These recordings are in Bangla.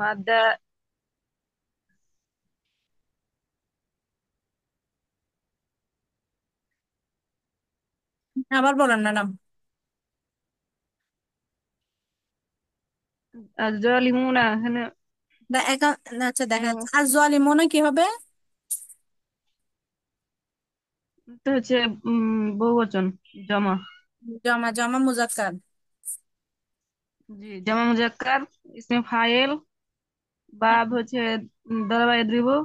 মাদ্দা। আবার বলেন ম্যাডাম। আজ লিমুনা এখানে। আচ্ছা দেখা উম, যাচ্ছে আর জালিমুনে কি হবে? তো হচ্ছে বহুবচন। জমা। জমা, জমা মুজাক্কার। জি, জমা মুজাক্কার। ইসমে ফাইল। বাব হচ্ছে দরাবা ইদরিবু।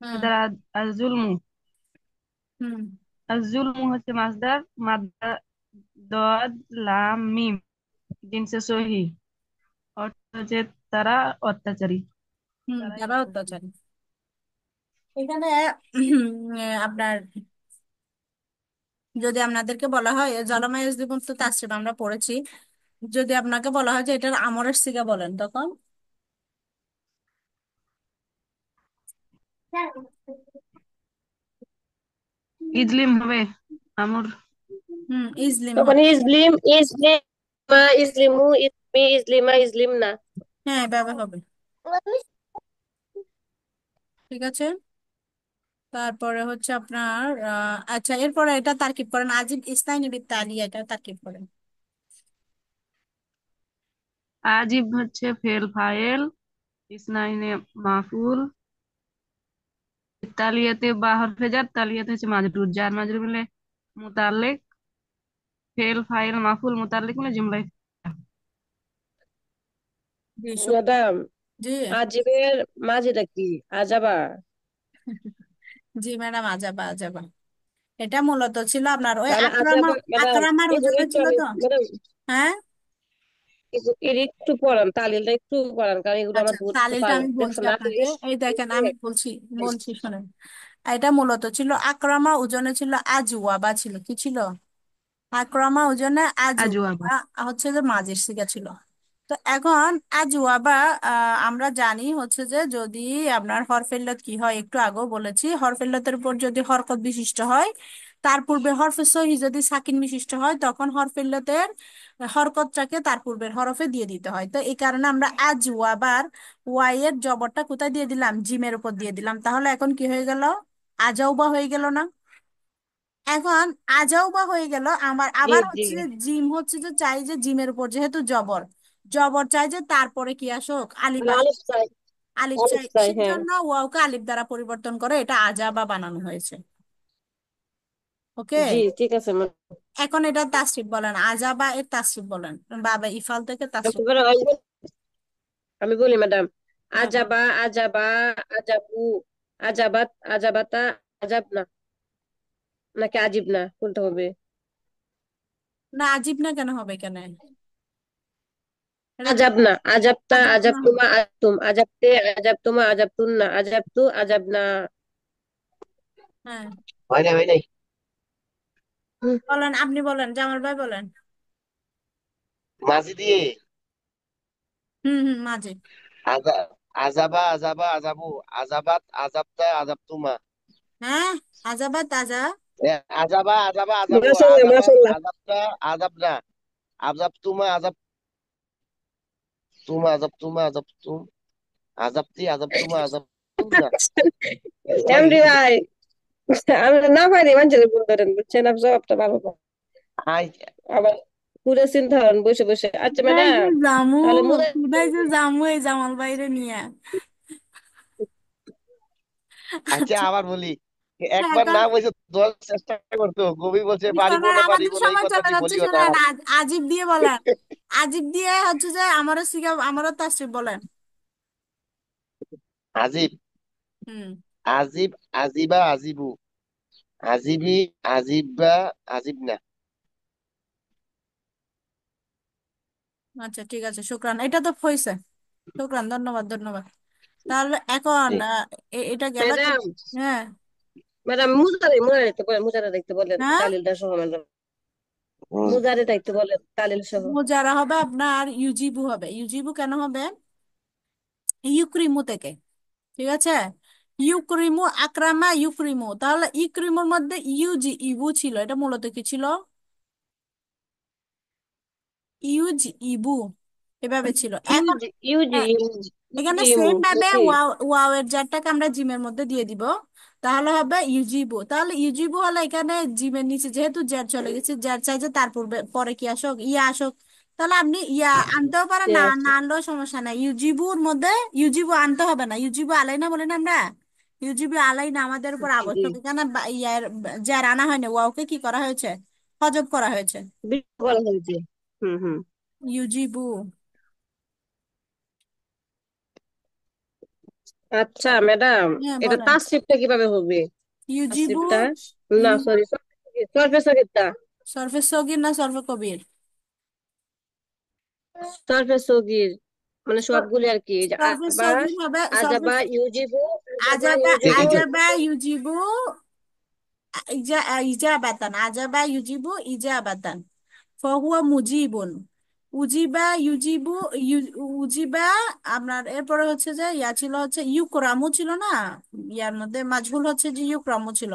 হুম দ্বারা আজ জুলমু। হুম আজ-জুলমু হচ্ছে মাসদার। মাদ্দা দদ লাম মিম। জিনসে সহি। অর্থ হচ্ছে তারা অত্যাচারী। হুম, তারাই যারা অত্যাচারী। অত্যাচারী। এখানে আপনার যদি আপনাদেরকে বলা হয় জলমায় জীবন তো তাসরিফ আমরা পড়েছি, যদি আপনাকে বলা হয় যে এটার আমরের সিগা বলেন তখন? ইজলিম হবে আমর। ইসলিম তখন হবে। ইজলিম, ইজলিম, ইজলিমু, ইজমি, ইজলিমা, ইজলিমনা। হ্যাঁ, এভাবে হবে। ঠিক আছে। তারপরে হচ্ছে আপনার আচ্ছা, এরপরে এটা তারকিব করেন, আজিব ইসনাইনি বিত্তালিয়া, এটা তারকিব করেন। আজিব হচ্ছে ফেল ফাইল। ইসনাইনে মাফুল। তালিয়াতে বা হরফে জার, তালিয়াতে হচ্ছে মাজরুর, জার মাজরুর মিলে মুতাল্লিক। ফেল ফাইল মাফুল মুতাল্লিক মিলে জুমলাই। জি, শুক্রিয়া। ম্যাডাম, জি। আজিবের মাঝিটা কি? আজাবা। জি ম্যাডাম, আজাবা আজাবা। এটা মূলত ছিল আপনার ওই তাহলে আকরামা, আজাবা ম্যাডাম, আকরামার এগুলো ওজনে একটু ছিল আমি তো। ম্যাডাম, হ্যাঁ। এর একটু পড়ান, তালিলটা একটু পড়ান, কারণ এগুলো আচ্ছা, আমার ধরতে তালিলটা পারে আমি বলছি দেখছেন না আপনি আপনাকে, এই দেখেন আমি বলছি, বলছি শোনেন। এটা মূলত ছিল আকরামা, ওজনে ছিল আজওয়াবা, ছিল কি ছিল? আকরামা ওজনে আজওয়াবা। আজওয়াবা হচ্ছে যে মাঝের সিগা ছিল। তো এখন আজওয়াবা, আমরা জানি হচ্ছে যে যদি আপনার হরফিল্লত কি হয়, একটু আগেও বলেছি, হরফিল্লতের উপর যদি হরকত বিশিষ্ট হয়, তার পূর্বে হরফে সহি যদি সাকিন বিশিষ্ট হয়, তখন হরফিল্লতের হরকতটাকে তার পূর্বের হরফে দিয়ে দিতে হয়। তো এই কারণে আমরা আজওয়াবার ওয়াই এর জবরটা কোথায় দিয়ে দিলাম? জিমের উপর দিয়ে দিলাম। তাহলে এখন কি হয়ে গেল? আজাউবা হয়ে গেল না? এখন আজাউবা হয়ে গেল আমার, জি আবার জি। হচ্ছে যে জিম হচ্ছে যে চাই যে জিমের উপর যেহেতু জবর, জবর চাই যে তারপরে কি আসুক? আলিফ মানে আসুক। আলিফ চাই, আলিফ আলিফ চাই, চাই, সেই হ্যাঁ। জন্য ওয়াওকে আলিফ দ্বারা পরিবর্তন করে এটা আজাবা বানানো হয়েছে। ওকে। জি ঠিক আছে ম্যাডাম। এখন এটা তাসরিফ বলেন, আজাবা এর তাসরিফ বলেন, বাবা ইফাল থেকে তাসরিফ। এবার আমি বলি ম্যাডাম, হ্যাঁ বল। আজাবা, আজাবা, আজাবু, আজাবাত, আজাবাতা, আজাব না, নাকি আজিব না, কোনটা হবে? না, আজিব না কেন হবে, কেন? এটা তো আজাব না, আজাবতা, আজাব আজাব না। তুমা, আজাবতুম, আজাবতে, আজাব তুমা, আজাবতুন না, আজাবতু, আজাব না। হ্যাঁ, হয় না, হয় নাই। হুম। বলেন, আপনি বলেন, জামাল ভাই বলেন। মাঝি দিয়ে মাঝে। আজা আজাবা আজাবা আজাবু আজাবাত আজাবতা আজাবতুমা। হ্যাঁ, আজাবা তাজা। আজাবা আজাবা আজাবু মাশাল্লাহ, আজাবাত মাশাল্লাহ। আজাবতা আজাবনা আজাবতুমা আজাবতুমা আজাবতুম আজাবতি আজাবতুমা আজাবতুমনা। হয়। এমডি ভাই, আমরা না পারি মানুষের ভুল ধরেন, বুঝছেন? আপনি জবাবটা ভালো না। আই আবার পুরো চিন্তা করেন বসে বসে। আচ্ছা কোথায় যে ম্যাডাম, জামু, তাহলে মুদে, কোথায় যে জামু এই জামাল বাইরে নিয়ে। আচ্ছা আচ্ছা। আবার বলি, একবার এখন না বলছে 10 চেষ্টা করতো, কবি বলছে পারিবো শোনেন, না আমাদের পারিবো না, এই সময় চলে কথাটি যাচ্ছে, বলিও না শোনেন, আর। আজিব দিয়ে বলেন। আজিব দিয়ে হচ্ছে যে আমারও সিগা, আমারও তাসরিফ বলেন। আজিব হুম। আজিব আজিবা আজিবু আজিবি আজিবা আজিবনা। আচ্ছা ঠিক আছে, শুক্রান, এটা তো হয়েছে। শুক্রান, ধন্যবাদ ধন্যবাদ। তাহলে এখন এটা গেল যে। ম্যাডাম, হ্যাঁ। ম্যাডাম মুজারে, মুজারে দেখতে বলেন, মুজারে দেখতে বলেন, হ্যাঁ, তালিলটা সহ ম্যাডাম। হুম। মুজারে দেখতে বলেন, তালিল সহ। মুজারা হবে আপনার ইউজিবু হবে। ইউজিবু কেন হবে? ইউক্রিমু থেকে। ঠিক আছে। ইউক্রিমু, আকরামা ইউক্রিমু, তাহলে ইউক্রিমুর মধ্যে ইউজি ইবু ছিল, এটা মূলত কি ছিল? ইউজ ইবু। এভাবে ছিল। এখন ইউজি ইউজি হ্যাঁ, ইউজি এখানে ইউজি সেম ভাবে বুঝছি। ওয়াও ওয়াও এর জারটাকে আমরা জিমের মধ্যে দিয়ে দিব, তাহলে হবে ইউজিবু। তাহলে ইউজিবু হলে এখানে জিমের নিচে যেহেতু জেড চলে গেছে, জেড চাইছে তার পূর্বে পরে কি আসুক, ইয়া আসুক। তাহলে আপনি ইয়া আনতেও পারেন, না না আনলেও সমস্যা নাই। ইউজিবুর মধ্যে ইউজিবু আনতে হবে না, ইউজিবু আলাই না বলেন আমরা, ইউজিবু আলাই না আমাদের উপর জি, আবশ্যক। এখানে ইয়ার যার আনা হয়নি, ওয়াওকে কি করা হয়েছে, হজব করা হয়েছে। বিয়ে করা হয়েছে। হুম হুম। ইউজিবু। আচ্ছা ম্যাডাম, হ্যাঁ এটা বলেন। তাসরিফটা কিভাবে হবে? ইউজিবু। তাসরিফটা, না সরি, সরফে সগিরটা, সরফে সগির না সরফে কবির? সরফে সগির মানে সবগুলি আর কি, এই যে সরফে আবা, সগির হবে সরফে আজাবা ইউজিবু, আজাবা আজাবা ইউজিবু। আজাবা ইউজিবু ইজাবাতান, আজাবা ইউজিবু ইজাবাতান, ফহুয়া মুজিবুন। উজিবা ইউজিবু উজিবা আপনার এরপরে হচ্ছে যে ইয়া ছিল হচ্ছে ইউকরামু ছিল না, ইয়ার মধ্যে মাজহুল হচ্ছে যে ইউকরামু ছিল,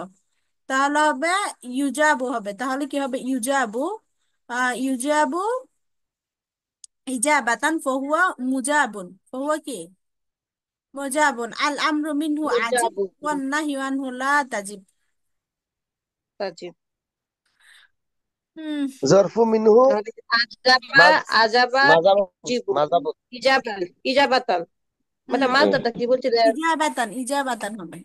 তাহলে হবে ইউজাবু হবে। তাহলে কি হবে, ইউজাবু ইউজাবু ইজাবাতান ফহুয়া মুজাবুন, ফহুয়া কি মুজাবুন। আল আমরু মিনহু আজিব মুজাবু, ওয়ান নাহয়ু আনহু লা তাজিব। তাজিব। হুম। জরফু মিনহু তাহলে আজাবা, মাজ আজাবা মাজাবু ইউজিবু, মাজাবু। ইজাবান, ইজাবাতান। হুম। মানে মাদ্দাটা কি বলছিলেন? ইজাবাতান, ইজাবাতান হবে,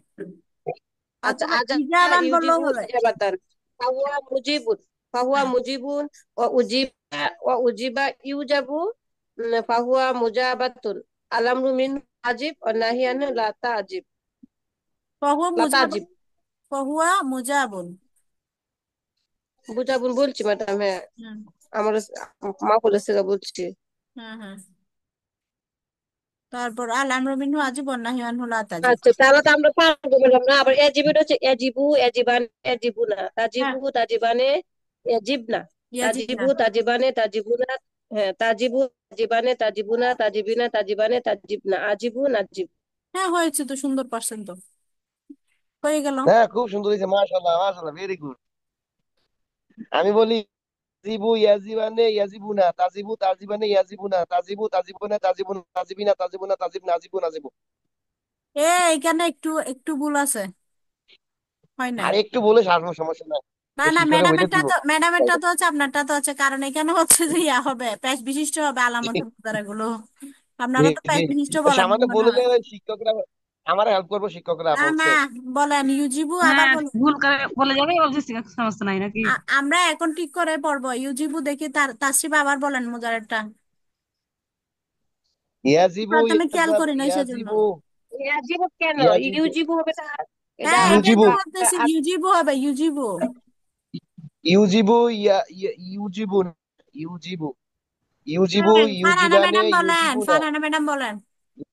আচ্ছা, অথবা আজাবা ইজাবান বললেও ইউজিবু হবে। ইজাবাতান, ফাহুয়া মুজিবুন, ফাহুয়া মুজিবুন, ও উজিবা ইউজাবু, ফাহুয়া মুজাবাতুন। আলামরু মিন আজিব ও নাহিয়ান লা তাজিব, ফহুয়া লা মুজাবুন, তাজিব। ফহুয়া মুজাবুন। বুঝাবুন বলছি ম্যাডাম, হ্যাঁ। হুম আমার মা বলেছে বলছি। হুম হুম। তারপর আল আমরু মিনহু আজিব ওয়ান নাহয়ু আনহু লা তাজিব। আচ্ছা, তাহলে তো আমরা পারবো ম্যাডাম না। আবার এজিবিট হচ্ছে এজিবু, এজিবান, এজিবু না, হ্যাঁ, তাজিবু, তাজিবানে, এজিব না, ইয়াজিব না। তাজিবু, তাজিবানে, তাজিবু না। হ্যাঁ, তাজিবু, তাজিবানে, তাজিবু না, তাজিবিনা, তাজিবানে, তাজিব না, আজিবু, নাজিব। হ্যাঁ হয়েছে তো, সুন্দর পারছেন তো, হয়ে গেল। হ্যাঁ, খুব সুন্দর হয়েছে, মাশাআল্লাহ মাশাআল্লাহ, ভেরি গুড। আমি বলি জিবু ইয়াজিবানে ইয়াজিবুনা, তাজিবু তাজিবানে ইয়াজিবুনা, তাজিবু তাজিবুনা তাজিবুনা, তাজিবিনা তাজিবুনা, তাজিব নাজিবু নাজিবু। এখানে একটু একটু ভুল আছে, হয় নাই। আর একটু বলে সাজানো, সমস্যা নাই। না তো না, শিক্ষকের বইটা ম্যাডামেরটা দিব। তো ম্যাডামেরটা তো হচ্ছে, আপনারটা তো হচ্ছে, কারণ এখানে হচ্ছে যে ইয়া হবে, প্যাচ বিশিষ্ট হবে আলামতের মুতারা গুলো। জি আপনারা তো জি। প্যাচ বিশিষ্ট তো বলেন সামান্য মনে বলে হয়। দিলে শিক্ষকরা আমার হেল্প করবো, শিক্ষকরা না না, বলছে। বলেন ইউজিবু আবার হ্যাঁ, বলেন। ভুল করে বলে যাবে, বলছি সমস্যা নাই নাকি? আমরা এখন ঠিক করে পড়বো ইউজিবু, দেখি তার তাসরিফ আবার বলেন মুজারেরটা। ইয়াজিবু প্রথমে খেয়াল ইয়াজাব করি নাই সেজন্য। ইয়াজিবু ইয়াজিবু কেন? ইয়াজিবু ইউজিবু হবে না? এটা হ্যাঁ এটাই তো ইউজিবু বলতেছি, ইউজিবু হবে ইউজিবু। ইউজিবু ইউজিবু ইউজিবু ইউজিবু হ্যাঁ, ফারহানা ইউজিবানে ম্যাডাম বলেন, ইউজিবু না, ফারহানা ম্যাডাম বলেন।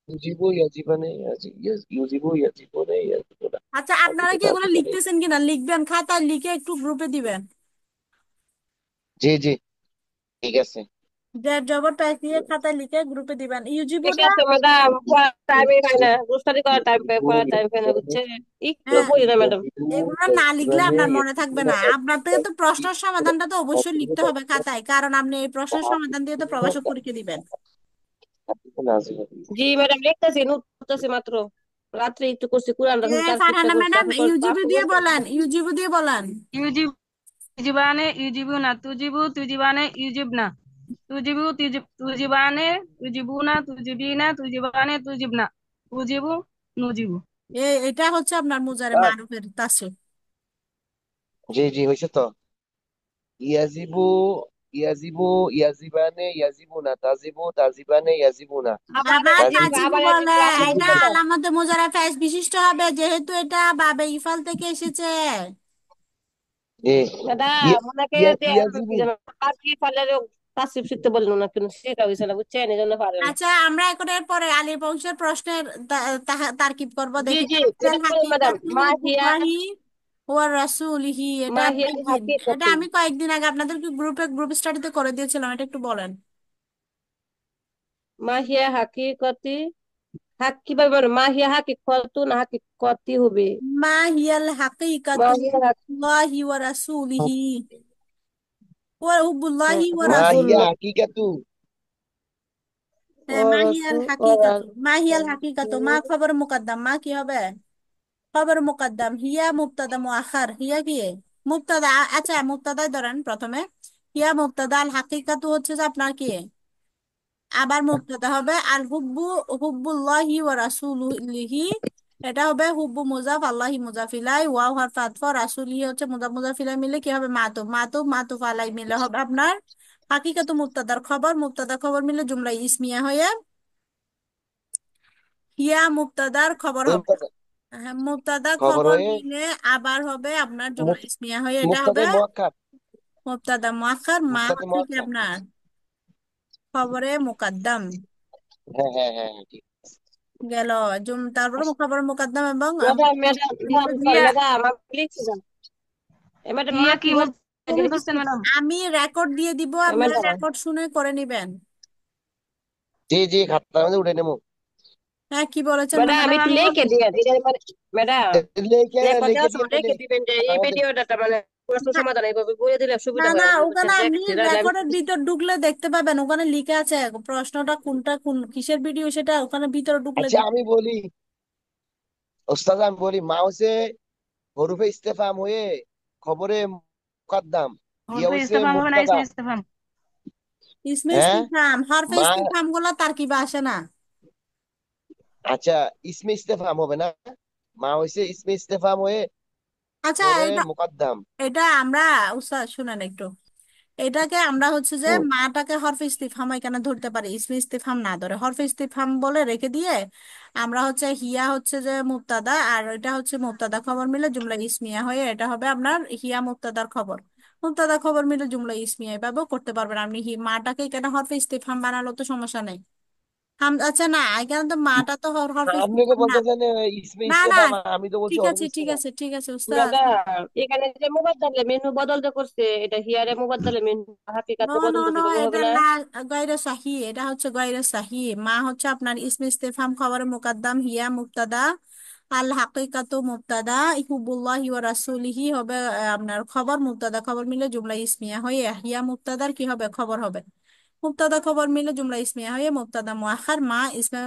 ইউজিবু ইয়াজিবানে ইউজিবু ইয়াজিবুনে ইয়াজিবু না, আচ্ছা আপনারা তাজিবু কি এগুলো তাজিবানে। লিখতেছেন কিনা, লিখবেন, খাতায় লিখে একটু গ্রুপে দিবেন। জি জি, ঠিক আছে। দেড় জবর প্যাচ দিয়ে খাতায় লিখে গ্রুপে দিবেন ঠিক ইউজিবুটা। আছে ম্যাডাম, টাইমে পাই না, স্টাডি করার টাইম পাই, পড়ার টাইম পাই না, বুঝছেন? একটু হ্যাঁ, বলি না ম্যাডাম। এগুলো না লিখলে আপনার মনে থাকবে না। আপনার থেকে তো প্রশ্নের সমাধানটা তো অবশ্যই লিখতে হবে খাতায়, কারণ আপনি এই প্রশ্নের সমাধান দিয়ে তো প্রবাসক পরীক্ষা দিবেন। জি ম্যাডাম, লিখতেছি, নোট করতেছি মাত্র। রাত্রে একটু করছি, কোরআন রাখুন, তার চেষ্টা ফারহানা করছি, ম্যাডাম এখন ইউজিবি আপনি দিয়ে বলতেছেন। বলেন, ইউজিবি দিয়ে বলেন। ইউজিব ইউজিবানে ইউজিবুনা, তুজিবু তুজিবানে ইউজিবনা, তুজিবানে তুজিবুনা, তুজিবিনা তুজিবানে তুজিবনা, তুজিবু নুজিবু। এটা হচ্ছে আপনার মুজারে হ্যাঁ, মারুফের তাসরিফ। জি জি, হয়েছে তো। ইয়াজিবু ইয়াজিবু ইয়াজিবানে ইয়াজিবু না, তাজিবু তাজিবানে ইয়াজিবু না, আবার আবার আজিব, তাজিবু তাজিবু আবার আজিব, বলে, আবার এটা আজিব না। আলামতে মুজারে ফেস বিশিষ্ট হবে, যেহেতু এটা বাবে ইফাল থেকে এসেছে। জি। ম্যাডাম ওনাকে যে কি ইয়াজিবু যেন পাখি ফালের তাসরিফ শিখতে বললেন না, কিন্তু শেখা হয়েছে না, বুঝছেন, এই জন্য পারে না। আচ্ছা আমরা এখন এর পরে আলীর বংশের প্রশ্নের তারকিব করব, জি দেখি জি, এটা আফজাল বলুন ম্যাডাম। হাকিকাতু মাহিয়া, হুকুমাহি ওয়া রাসূলিহি, এটা মাহিয়া কয়েকদিন, এটা হাকিকতি, আমি কয়েকদিন আগে আপনাদেরকে গ্রুপ স্টাডিতে করে দিয়েছিলাম, এটা একটু বলেন। মাহিয়া হাকিকতি, কিভাবে বলবো? মাহিয়া হাকিকতু না হাকিকতি হবে? মা হিয়াল হাকিকাতু মাহিয়া হুকুমুল্লাহি ওয়া রাসূলিহি ওয়া হুব্বুল্লাহি ওয়া মা রাসূল। হিয়া হাকিকাতু হ্যাঁ, মাহিয়াল হাকিকাতু, মাহিয়াল হাকিকাতু, মা খবর মুকদ্দম, মা কি হবে? খবর মুকদ্দম। হিয়া মুবতাদা মুআখার, হিয়া কি মুবতাদা। আচ্ছা, মুবতাদাই ধরেন প্রথমে, হিয়া মুবতাদা, আল হাকিকাতু হচ্ছে যে আপনার কি, আবার মুবতাদা হবে আল হুব্বু, হুব্বুল্লাহি ওয়া রাসূলিহি, এটা হবে হুব্বু মুজাফ, আল্লাহি মুজাফ ইলাই, ওয়াও হারফ আতফ, রাসূলিহি হচ্ছে মুজাফ মুজাফ ইলাই, মিলে কি হবে? মাতুফ, মাতুফ মাতুফ আলাই মিলে হবে আপনার হাকিকাতু মুবতাদার খবর, মুবতাদা খবর মিলে জুমলা ইসমিয়া হয়ে হিয়া মুবতাদার খবর হবে। মুবতাদা হ্যাঁ, মুবতাদা খবর খবর হয়ে মিলে আবার হবে আপনার জুমলা মুব- ইসমিয়া হয়ে, এটা হবে মুবতাদায়ে মুআক্কার। মুবতাদা মুআখার, মা মুবতাদায়ে হচ্ছে কি মুআক্কার। আপনার খবরে মুকদ্দম হ্যাঁ হ্যাঁ হ্যাঁ হ্যাঁ, ঠিক। গেল। তারপরে খবর মুকদ্দম এবং ম্যাডাম ম্যাডাম ম্যাডাম সরি হিয়া, ম্যাডাম আমি লিখছি ম্যাডাম মা হিয়া কি কি বলছে মুবতাদা করছেন ম্যাডাম? আমি রেকর্ড দিয়ে দিব, আপনারা ম্যাডাম রেকর্ড শুনে করে নিবেন। জি জি, খাতার মধ্যে উঠে নেবো। হ্যাঁ, কি বলেছেন ম্যাডাম ম্যাডাম? আমি একটু আমি লিখে বলছি, দিয়ে দিই মানে ম্যাডাম লিখে লেখা লিখে দেওয়ার দিয়ে সময় বলি লিখে দিবেন যে খাতার এই মধ্যে। ভিডিওটা মানে প্রশ্ন না সমাধান এইভাবে বলে দিলে না সুবিধা হয় না, আমি ওখানে বুঝছেন আপনি দেখছি তাহলে আমি রেকর্ডের ভিতর ঢুকলে দেখতে পাবেন, ওখানে লিখে আছে প্রশ্নটা কোনটা, কোন কিসের ভিডিও সেটা ওখানে ভিতরে ঢুকলে আচ্ছা দেখতে। আমি বলি, ওস্তাদ আমি বলি, মাউসে হরফে ইস্তেফাম হয়ে খবরে মুকদ্দম, ইয়া হরফে হইছে ইস্তেফাম হবে না মুবতাদা। ইসমে ইস্তেফাম? ইসমে হ্যাঁ ইস্তিফহাম, হরফে মা, ইস্তিফহাম গুলো তার কি বা আসে না? আচ্ছা ইসমে ইস্তেফাম হবে না, মা হইছে ইসমে ইস্তেফাম হয়ে আচ্ছা, পরে এটা মুকদ্দম। এটা আমরা, উস্তাদ শুনেন একটু, এটাকে আমরা হচ্ছে যে হুম। মাটাকে হরফে ইস্তিফহাম এখানে ধরতে পারি, ইসমে ইস্তিফহাম না ধরে হরফে ইস্তিফহাম বলে রেখে দিয়ে আমরা হচ্ছে হিয়া হচ্ছে যে মুবতাদা, আর এটা হচ্ছে মুবতাদা খবর মিলে জুমলা ইসমিয়া হয়ে এটা হবে আপনার হিয়া মুবতাদার খবর, মুবতাদা খবর মিলে জুমলা ইসমিয়া, এভাবেও করতে পারবেন আপনি। মাটাকে এখানে হরফে ইস্তিফহাম বানালো তো সমস্যা নেই। আচ্ছা না, এখানে তো মাটা তো হরফে আপনি তো ইস্তিফহাম না। বলতেছেন ইসমে না না, ইস্তেফাম, আমি তো বলছি ঠিক হরফে আছে ঠিক ইস্তেফাম। আছে ঠিক আছে উস্তাদ। ম্যাডাম এখানে যে মুবাদ্দালে মেনু বদল যে করছে এটা হিয়ারে মুবাদ্দালে মেনু নো হাকিকাতে নো বদল নো, দিছে এভাবে এটা হবে না লা গায়রে সাহি, এটা হচ্ছে গায়রে সাহি। মা হচ্ছে আপনার ইসমে ইস্তেফাম খবর মুকদ্দম, হিয়া মুবতাদা, আল হাকিকাতু মুবতাদা, হুবুল্লাহি ওয়া রাসূলিহি হবে আপনার খবর, মুবতাদা খবর মিলে জুমলা ইসমিয়া হয়ে হিয়া মুবতাদার কি হবে? খবর হবে। মুবতাদা খবর মিলে জুমলা ইসমিয়া হয়ে মুবতাদা মুআখার, মা ইসমে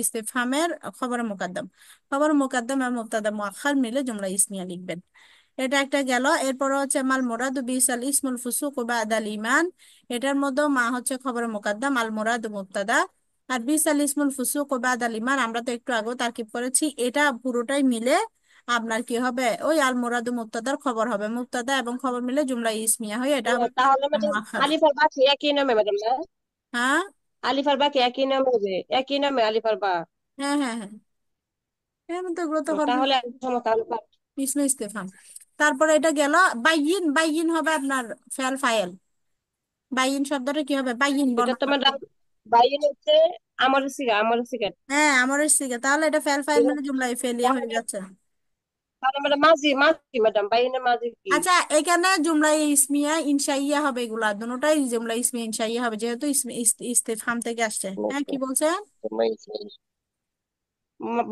ইস্তেফামের খবর মুকদ্দম, খবর মুকদ্দম আর মুবতাদা মুআখার মিলে জুমলা ইসমিয়া লিখবেন। এটা একটা গেল। এরপর হচ্ছে মাল মুরাদু বিসাল ইসমুল ফুসুক বাদাল ইমান, এটার মধ্যে মা হচ্ছে খবর মুকদ্দম, আল মুরাদু মুবতাদা, আর বিসাল ইসমুল ফুসুক বাদাল ইমান আমরা তো একটু আগে তারকিব করেছি, এটা পুরোটাই মিলে আপনার কি হবে? ওই আল মুরাদু মুবতাদার খবর হবে, মুবতাদা এবং খবর মিলে জুমলা ইসমিয়া হয়ে এটা ও, হবে তাহলে ম্যাডাম মুআখার। আলিফ আর বাকি একই নামে ম্যাডাম না হ্যাঁ আলিফ আর বাকি একই নামে হবে একই নামে আলিফ আর বা হ্যাঁ হ্যাঁ হ্যাঁ, এর মধ্যে এগুলো তো হবে তাহলে সমস্যা হলো ইসমে ইস্তেফাম। তারপরে এটা গেল। বাইয়িন, বাইয়িন হবে আপনার ফেল ফাইল। বাইয়িন শব্দটা কি হবে? বাইয়িন এটা তো বর্ণনা ম্যাডাম করো। বাইরে হচ্ছে আমার সিগা হ্যাঁ, আমার শিখে, তাহলে এটা ফেল ফাইল মানে জুমলাই ফেলিয়া হয়ে তাহলে যাচ্ছে। তাহলে ম্যাডাম মাঝি মাঝি ম্যাডাম বাইরে মাঝি কি আচ্ছা, এখানে জুমলাই ইসমিয়া ইনশাইয়া হবে, এগুলা দুটোটাই জুমলাই ইসমিয়া ইনশাইয়া হবে, যেহেতু ইস্তেফাম থেকে আসছে। হ্যাঁ, কি বলছে?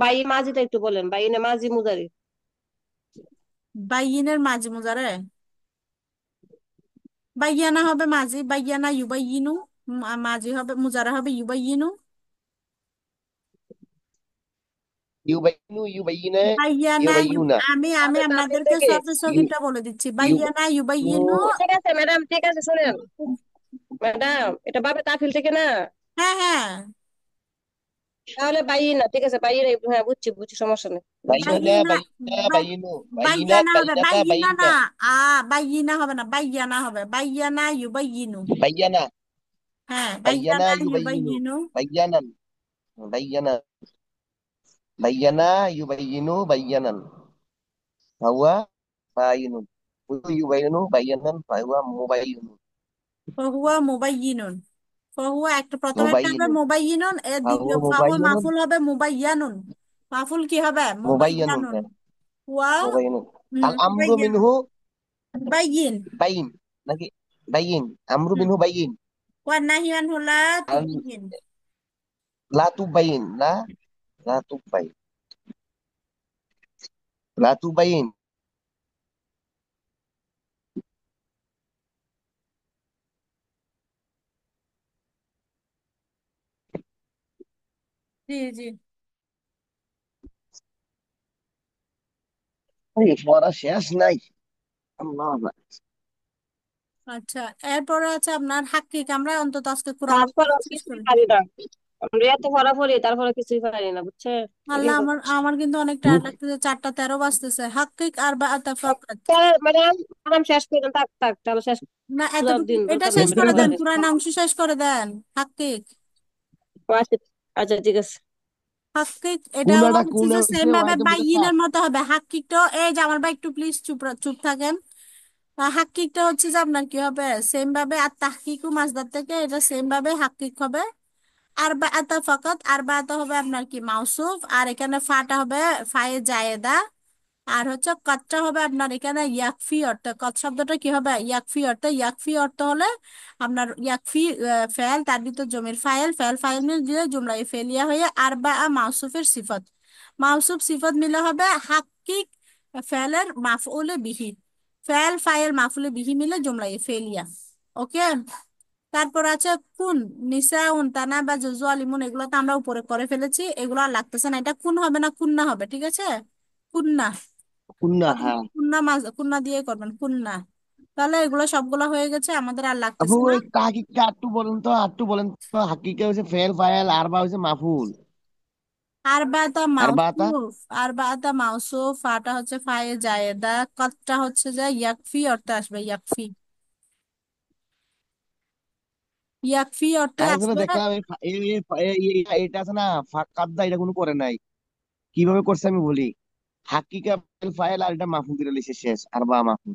বাইরে মাঝিটা একটু বলেন বাইরে মাঝি মুজারি বাইয়িনের মাঝি মুজারে, বাইয়ানা হবে মাঝি, বাইয়ানা ইউবাইয়িনু, মাঝি হবে মুজারা হবে ইউবাইয়িনু। ইউবাইনু ইউবাইনা বাইয়ানা ইউবাইনুনা। আমি আমি বাবে তাফিল আপনাদেরকে থেকে সরফে সগিরটা বলে দিচ্ছি, বাইয়ানা ইউ ইউবাইয়িনু। ঠিক আছে ম্যাডাম ঠিক আছে শুনেন ম্যাডাম এটা বাবে তাফিল থেকে না হ্যাঁ হ্যাঁ, তাহলে বাইরে না ঠিক আছে বাইরে হ্যাঁ বুঝছি বুঝছি সমস্যা নেই বাইনা বাইয়িনা, বাইনা বাই- বাইনু বাইনা বাইয়ানা হবে, বাইনাতা বাইয়িনা না, বাইনা। বাইয়িনা হবে না, বাইয়ানা হবে, বাইয়ানা ইউবাইয়িনু। বাইয়ানা হ্যাঁ, বাইয়ানা বাইয়ানা ইউবাইনু ইউবাইয়িনু। বাইয়ানান বাইয়ানা বাইয়ানা ইউবাইনু বাইয়ানান ফাহুয়া বাইনুন ইউবাইনু বাইয়ানান ফাহুয়া মুবাইনুন ফাহুয়া মুবাইয়িনুন, ফাহুয়া একটা প্রথম একটা হবে মুবাইনুন মুবাইয়িনুন, এর দ্বিতীয় ফাহুয়া ফাহুয়া মুবাইনুন মাফুল হবে মুবাইয়ানুন। মাফুল কি হবে? মুবাইয়ানুন মুবাইয়ানুন। ওয়া মুবাইনুন। আল আমরু মুবাইয়ান, মিনহু বাইয়িন। বাইন নাকি বাইন, আমরু মিনহু বাইন। ওয়া নাহিয়ান হুলা আর তুবাইয়িন। লা তুবাইন, লা তুবাইন, লা তুবাইন। জি জি। এই পড়া শেষ নাই। আল্লাহ। আচ্ছা, এরপরে আছে আপনার হাক্কিক। আমরা অন্তত আজকে কোরআন তারপর আর শেষ কিছুই করি। পারি না, আমরা এত পড়াপড়ি তারপরে কিছুই পারি না, বুঝছে? এই আল্লাহ, আমার সমস্যা। আমার কিন্তু অনেক টায়ার্ড লাগতেছে, 4টা 13 বাজতেছে। হাক্কিক আর বা আতাফাকাত। মানে আরাম শেষ করে দেন, থাক থাক তাহলে শেষ। না, জবাব এতটুকু দিন, এটা দরকার নেই, শেষ আমি তো করে পড়া দেন, শেষ কোরআন করবো। অংশ শেষ করে দেন। হাক্কিক। আচ্ছা, আচ্ছা, ঠিক আছে। হাক্কিক এটা কোনটা হচ্ছে কোন যে সেম হইছে ভাবে ওয়াইদুল মুজাক্কার। বাইয়িনের মতো হবে। হাক্কিকটা এই যে আমার ভাই একটু প্লিজ চুপ চুপ থাকেন। হাক্কিকটা হচ্ছে যে আপনার কি হবে, সেম ভাবে। আর তাহকিকু মাসদার থেকে এটা সেম ভাবে হাক্কিক হবে। আর বা আতা ফাকাত, আর বা আতা হবে আপনার কি মাউসুফ, আর এখানে ফাটা হবে ফায়ে জায়েদা। আর হচ্ছে কতটা হবে আপনার এখানে ইয়াকফি অর্থ। কত শব্দটা কি হবে, ইয়াকফি অর্থ। ইয়াকফি অর্থ হলে আপনার ইয়াকফি ফেল, তার ভিতর জমির ফাইল, ফেল ফাইল মিল দিয়ে জুমলা ফেলিয়া হয়ে আর বা মাউসুফের সিফত। মাউসুফ সিফত মিলে হবে হাক্কিক ফেলের মাফউলে বিহি। ফেল ফাইল মাফউলে বিহি মিলে জুমলা ফেলিয়া। ওকে। তারপর আছে কুন। নিসাউন, তানা বা জুজু আলিমুন, এগুলো তো আমরা উপরে করে ফেলেছি, এগুলো আর লাগতেছে না। এটা কুন হবে না কুন্না হবে, ঠিক আছে? কুন্না। কুন্না, হ্যাঁ। কুন্না কুন্না দিয়ে করবেন, কুন্না। তাহলে এগুলো সবগুলো হয়ে গেছে, আমাদের আর আপু লাগতেছে না। ওই তাহকিকটা আটটু বলেন তো। হাকিকা হইছে ফেল ফাইল, আরবা হইছে মাফুল। আরবাতা আরবাতা। মাউসুফ। আরবাতা মাউসুফ, ফাটা হচ্ছে ফায়ে জায়েদা, কতটা হচ্ছে যে ইয়াকফি অর্থে আসবে, ইয়াকফি। ইয়াকফি অর্থে আরেকজনে আসবে। দেখলাম এটা আছে না, ফাকাদ্দা, এটা কোনো করে নাই। কিভাবে করছে আমি বলি। হাকিকা ফেল ফাইল আর এটা মাফুল করে লিখছে শেষ, আরবা মাফুল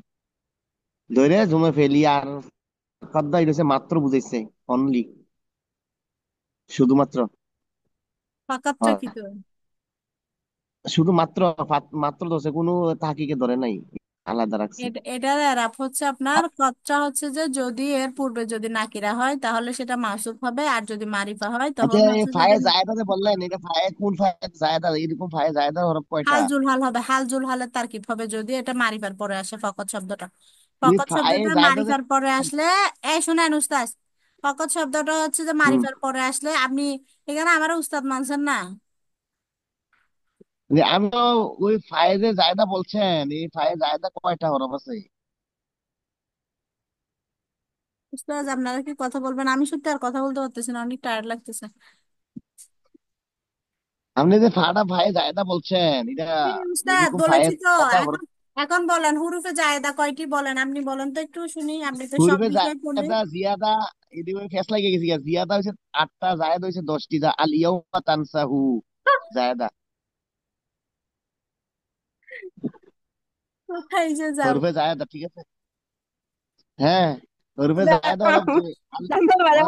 ধরে জমে ফেলি। আর ফাকাদ্দা এটা হচ্ছে মাত্র বুঝাইছে, অনলি, শুধুমাত্র। ফাকাতটা হ্যাঁ, কি তো? শুধুমাত্র মাত্র ধরছে, কোনো তাহকিকে ধরে নাই, আলাদা রাখছে। এটার এরাপ হচ্ছে আপনার কচ্চা হচ্ছে যে যদি এর পূর্বে যদি নাকিরা হয় তাহলে সেটা মাসুফ হবে, আর যদি মারিফা হয় আচ্ছা, তখন এই হচ্ছে যে ফায়ে জায়দা যে বললেন, এটা ফায়ে কোন ফায়ে জায়দা, এরকম ফায়ে জায়দা হরফ কয়টা? হাল জুল হাল হবে। হাল জুল হালের তারকিব হবে যদি এটা মারিফার পরে আসে ফকত শব্দটা। এই ফকত ফায়ে শব্দটা জায়দা যে। মারিফার পরে আসলে, এই শুনেন উস্তাদ, ফকত শব্দটা হচ্ছে যে হুম। মারিফার পরে আসলে আপনি এখানে আমার উস্তাদ মানছেন না। যে আমি তো ওই ফায়ে যে জায়দা বলছেন, এই ফায়ে জায়দা কয়টা হরফ আছে? উস্তাদ আপনারা কি কথা বলবেন? আমি সত্যি আর কথা বলতে পারতেছি না, অনেক টায়ার্ড লাগতেছে। আপনি যে ফাটা ফায়ে জায়দা বলছেন, এটা উস্তাদ এরকম ফায়ে বলেছি তো। জায়দা হরফ। এখন এখন বলেন হুরুফে জায়েদা কয়টি বলেন, আপনি বলেন তো একটু শুনি, আপনি তো সব পূর্বে বিষয় পড়লেন। জায়দা জিয়াদা, এদিকে ফেস লাগিয়ে গেছি গা। জিয়াদা হয়েছে 8টা, জায়দা হয়েছে 10টি। যা আল ইয়াউমা তানসাহু জায়দা। কোথায় যে যাব। হরফে জায়দা, ঠিক আছে। হ্যাঁ, হরফে জায়দা হলো যে জানতে পারে